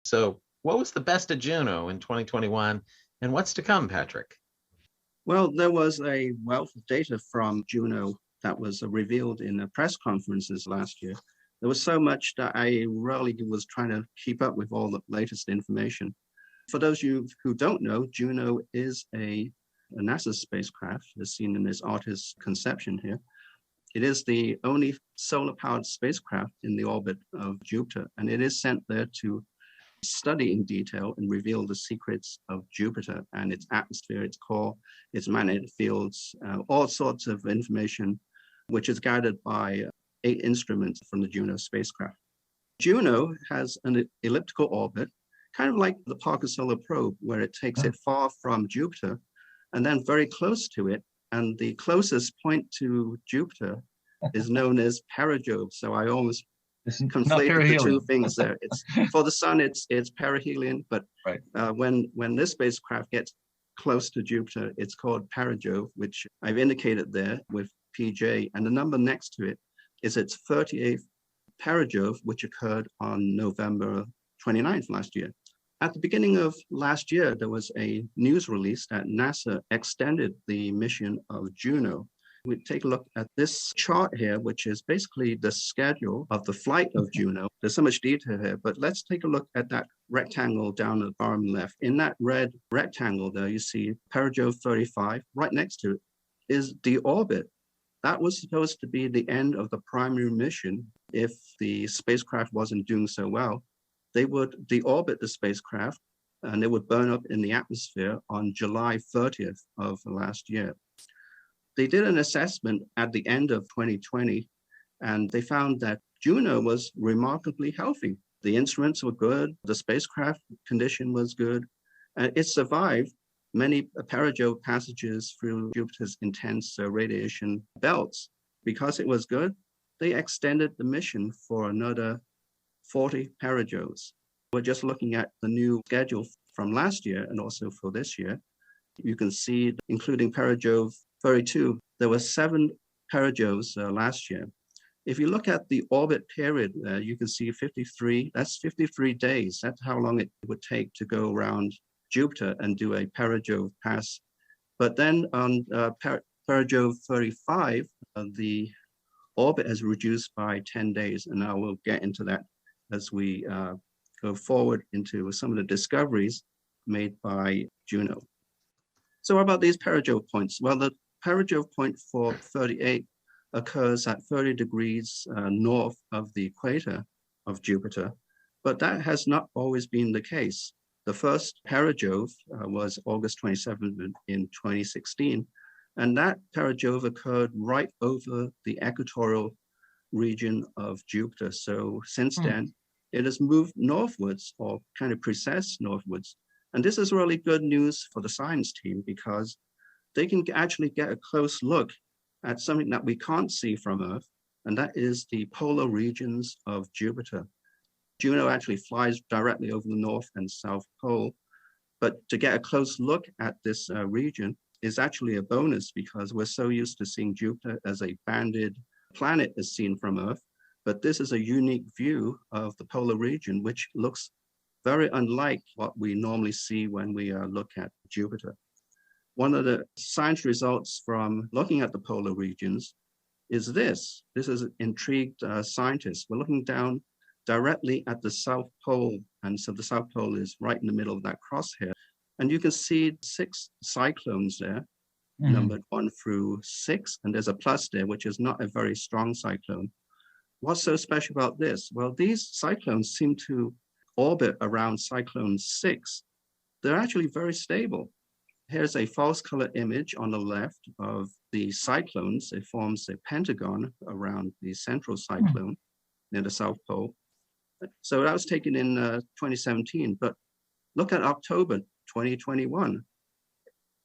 So, what was the best of Juno in 2021, and what's to come, Patrick? Well, there was a wealth of data from Juno that was revealed in the press conferences last year. There was so much that I really was trying to keep up with all the latest information. For those of you who don't know, Juno is a NASA spacecraft, as seen in this artist's conception here. It is the only solar-powered spacecraft in the orbit of Jupiter, and it is sent there to study in detail and reveal the secrets of Jupiter and its atmosphere, its core, its magnetic fields, all sorts of information, which is guided by 8 instruments from the Juno spacecraft. Juno has an elliptical orbit, kind of like the Parker Solar Probe, where it takes it far from Jupiter and then very close to it. And the closest point to Jupiter is known as perigove. So I almost conflated the two things there. It's for the sun, it's perihelion, but right. When this spacecraft gets close to Jupiter, it's called perigove, which I've indicated there with PJ, and the number next to it is its 38th perigove, which occurred on November 29th last year. At the beginning of last year, there was a news release that NASA extended the mission of Juno. We take a look at this chart here, which is basically the schedule of the flight of Juno. There's so much detail here, but let's take a look at that rectangle down at the bottom left. In that red rectangle there, you see perigove 35. Right next to it is the orbit. That was supposed to be the end of the primary mission. If the spacecraft wasn't doing so well, they would deorbit the spacecraft and it would burn up in the atmosphere on July 30th of last year. They did an assessment at the end of 2020, and they found that Juno was remarkably healthy. The instruments were good, the spacecraft condition was good, and it survived many perigove passages through Jupiter's intense radiation belts. Because it was good, they extended the mission for another 40 perigoves. We're just looking at the new schedule from last year and also for this year. You can see, including perigove 32, there were 7 perigoves last year. If you look at the orbit period, you can see 53, that's 53 days. That's how long it would take to go around Jupiter and do a perigove pass. But then on perigove 35, the orbit has reduced by 10 days. And I will get into that as we go forward into some of the discoveries made by Juno. So what about these perigove points? Well, the perigove point for 38 occurs at 30 degrees north of the equator of Jupiter, but that has not always been the case. The first perigove was August 27th in 2016, and that perigove occurred right over the equatorial region of Jupiter. So since then, it has moved northwards or kind of precessed northwards. And this is really good news for the science team because they can actually get a close look at something that we can't see from Earth, and that is the polar regions of Jupiter. Juno actually flies directly over the North and South Pole, but to get a close look at this region is actually a bonus because we're so used to seeing Jupiter as a banded planet as seen from Earth, but this is a unique view of the polar region, which looks very unlike what we normally see when we look at Jupiter. One of the science results from looking at the polar regions is this. This has intrigued scientists. We're looking down directly at the South Pole, and so the South Pole is right in the middle of that crosshair. And you can see 6 cyclones there, numbered 1 through 6, and there's a plus there, which is not a very strong cyclone. What's so special about this? Well, these cyclones seem to orbit around cyclone 6. They're actually very stable. Here's a false color image on the left of the cyclones. It forms a pentagon around the central cyclone near the South Pole. So that was taken in 2017, but look at October 2021.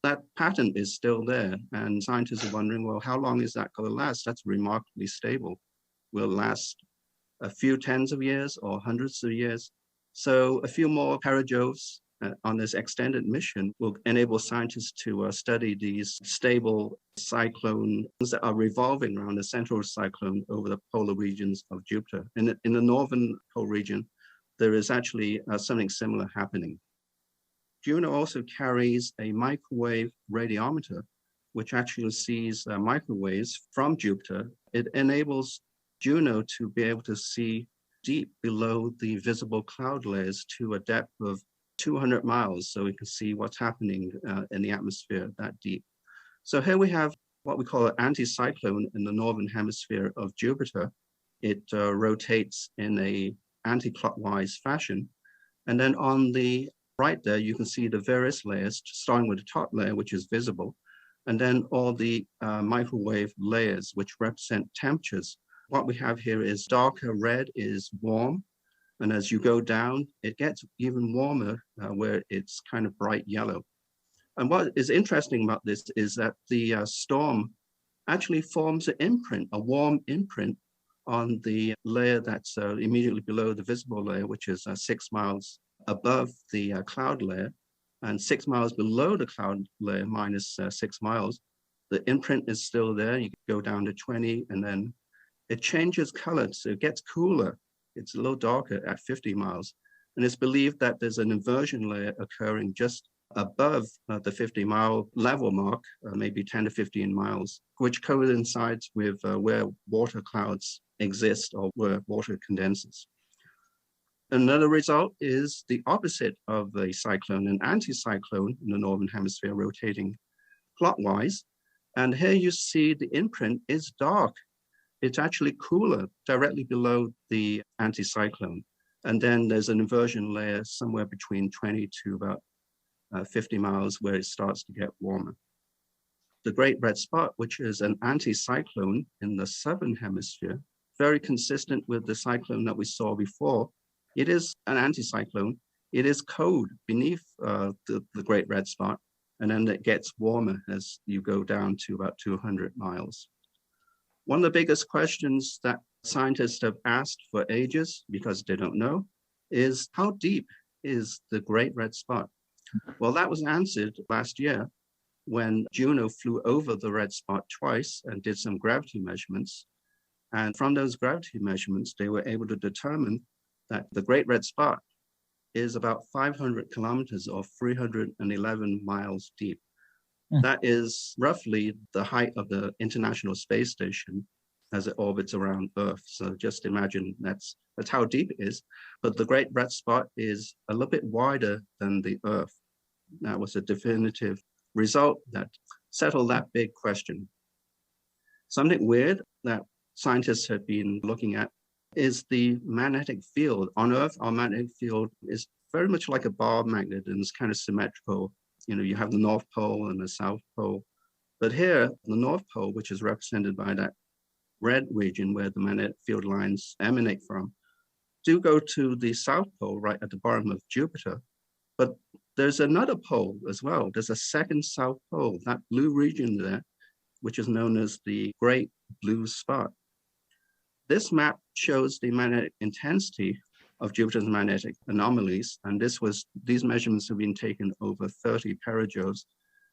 That pattern is still there, and scientists are wondering, well, how long is that going to last? That's remarkably stable. Will last a few tens of years or hundreds of years. So a few more perigoves on this extended mission will enable scientists to study these stable cyclones that are revolving around the central cyclone over the polar regions of Jupiter. In the northern pole region, there is actually something similar happening. Juno also carries a microwave radiometer, which actually sees microwaves from Jupiter. It enables Juno to be able to see deep below the visible cloud layers to a depth of 200 miles, so we can see what's happening in the atmosphere that deep. So here we have what we call an anticyclone in the northern hemisphere of Jupiter. It rotates in a anti-clockwise fashion. And then on the right there, you can see the various layers, starting with the top layer, which is visible, and then all the microwave layers, which represent temperatures. What we have here is darker red is warm. And as you go down, it gets even warmer where it's kind of bright yellow. And what is interesting about this is that the storm actually forms an imprint, a warm imprint on the layer that's immediately below the visible layer, which is 6 miles above the cloud layer, and 6 miles below the cloud layer minus 6 miles. The imprint is still there. You can go down to 20, and then it changes color, so it gets cooler. It's a little darker at 50 miles. And it's believed that there's an inversion layer occurring just above the 50-mile level mark, maybe 10 to 15 miles, which coincides with where water clouds exist or where water condenses. Another result is the opposite of a cyclone, an anticyclone in the northern hemisphere rotating clockwise. And here you see the imprint is dark. It's actually cooler directly below the anticyclone. And then there's an inversion layer somewhere between 20 to about 50 miles where it starts to get warmer. The Great Red Spot, which is an anticyclone in the southern hemisphere, very consistent with the cyclone that we saw before. It is an anticyclone. It is cold beneath the Great Red Spot, and then it gets warmer as you go down to about 200 miles. One of the biggest questions that scientists have asked for ages, because they don't know, is how deep is the Great Red Spot? Well, that was answered last year when Juno flew over the red spot twice and did some gravity measurements. And from those gravity measurements, they were able to determine that the Great Red Spot is about 500 kilometers or 311 miles deep. That is roughly the height of the International Space Station as it orbits around Earth. So just imagine that's how deep it is. But the Great Red Spot is a little bit wider than the Earth. That was a definitive result that settled that big question. Something weird that scientists have been looking at is the magnetic field. On Earth, our magnetic field is very much like a bar magnet, and it's kind of symmetrical. You know, you have the North Pole and the South Pole. But here, the North Pole, which is represented by that red region where the magnetic field lines emanate from, do go to the South Pole right at the bottom of Jupiter. But there's another pole as well. There's a second South Pole, that blue region there, which is known as the Great Blue Spot. This map shows the magnetic intensity of Jupiter's magnetic anomalies. And these measurements have been taken over 30 perigoules.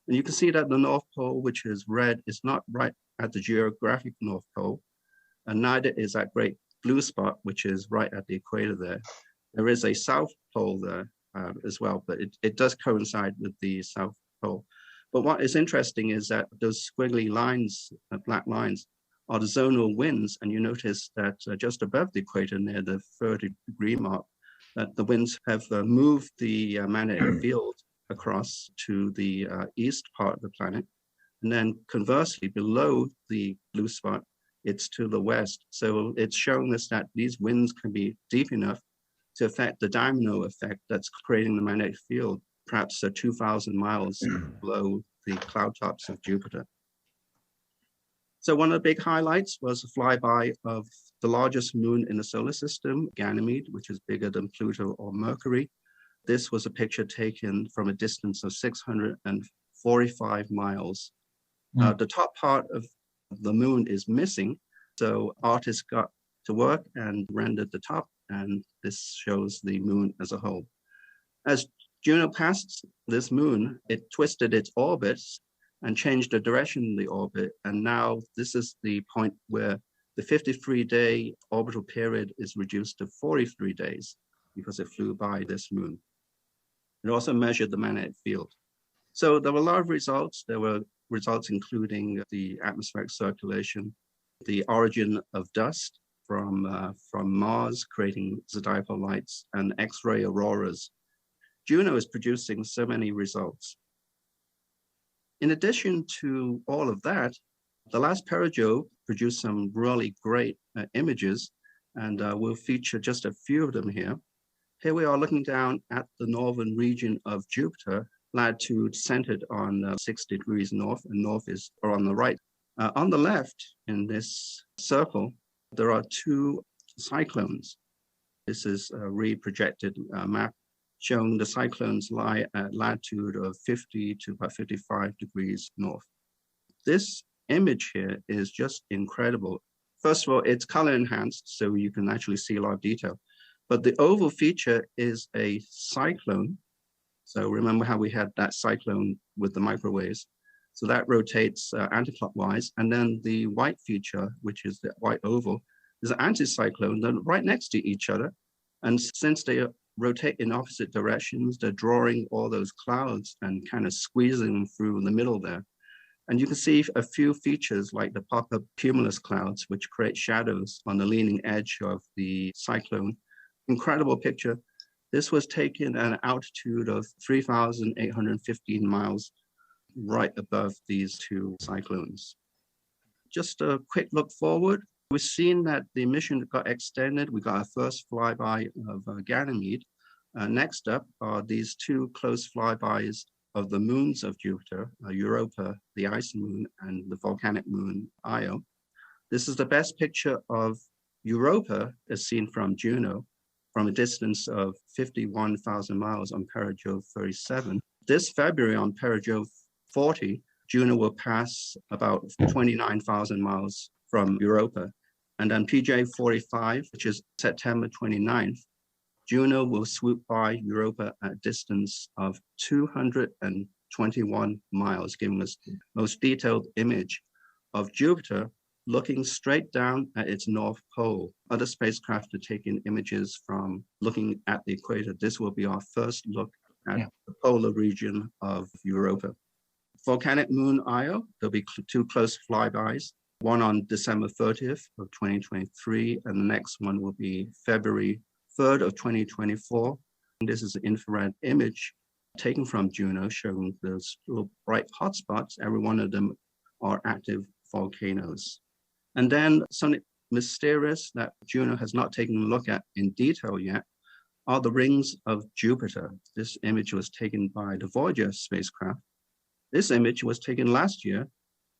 And you can see that the North Pole, which is red, is not right at the geographic North Pole, and neither is that Great Blue Spot, which is right at the equator there. There is a South Pole there as well, but it does coincide with the South Pole. But what is interesting is that those squiggly lines, black lines, are the zonal winds, and you notice that just above the equator near the 30-degree mark, that the winds have moved the magnetic field across to the east part of the planet. And then conversely, below the blue spot, it's to the west. So it's showing us that these winds can be deep enough to affect the domino effect that's creating the magnetic field, perhaps 2,000 miles below the cloud tops of Jupiter. So one of the big highlights was a flyby of the largest moon in the solar system, Ganymede, which is bigger than Pluto or Mercury. This was a picture taken from a distance of 645 miles. The top part of the moon is missing, so artists got to work and rendered the top, and this shows the moon as a whole. As Juno passed this moon, it twisted its orbit and changed the direction of the orbit. And now this is the point where the 53-day orbital period is reduced to 43 days. because it flew by this moon. It also measured the magnetic field. So there were a lot of results. There were results including the atmospheric circulation, the origin of dust from Mars, creating zodiacal lights, and X-ray auroras. Juno is producing so many results. In addition to all of that, the last perijove produced some really great images, and we'll feature just a few of them here. Here we are looking down at the northern region of Jupiter, latitude centered on 6 degrees north, and north is on the right. On the left, in this circle, there are 2 cyclones. This is a reprojected map showing the cyclones lie at latitude of 50 to about 55 degrees north. This image here is just incredible. First of all, it's color enhanced, so you can actually see a lot of detail. But the oval feature is a cyclone. So remember how we had that cyclone with the microwaves. So that rotates anticlockwise. And then the white feature, which is the white oval, is an anticyclone. They're right next to each other. And since they rotate in opposite directions, they're drawing all those clouds and kind of squeezing them through in the middle there. And you can see a few features like the pop-up cumulus clouds, which create shadows on the leaning edge of the cyclone. Incredible picture. This was taken at an altitude of 3,815 miles right above these 2 cyclones. Just a quick look forward. We've seen that the mission got extended. We got our first flyby of Ganymede. Next up are these 2 close flybys of the moons of Jupiter, Europa, the ice moon, and the volcanic moon Io. This is the best picture of Europa as seen from Juno, from a distance of 51,000 miles on perijove 37. This February on perijove 40, Juno will pass about 29,000 miles from Europa. And then PJ 45, which is September 29th, Juno will swoop by Europa at a distance of 221 miles, giving us the most detailed image of Jupiter looking straight down at its north pole. Other spacecraft are taking images from looking at the equator. This will be our first look at the polar region of Europa. Volcanic moon Io, there'll be 2 close flybys, one on December 30th of 2023, and the next one will be February 3rd of 2024. And this is an infrared image taken from Juno showing those little bright hotspots. Every one of them are active volcanoes. And then something mysterious that Juno has not taken a look at in detail yet are the rings of Jupiter. This image was taken by the Voyager spacecraft. This image was taken last year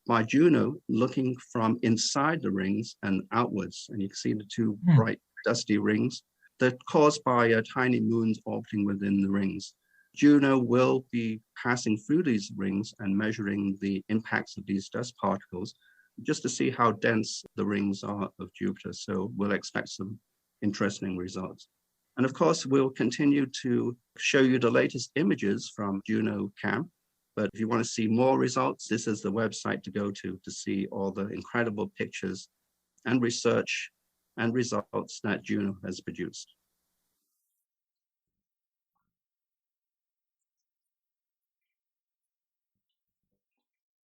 by Juno looking from inside the rings and outwards. And you can see the 2 bright dusty rings. They're caused by tiny moons orbiting within the rings. Juno will be passing through these rings and measuring the impacts of these dust particles just to see how dense the rings are of Jupiter. So we'll expect some interesting results. And of course, we'll continue to show you the latest images from Juno camp. But if you want to see more results, this is the website to go to see all the incredible pictures and research and results that Juno has produced.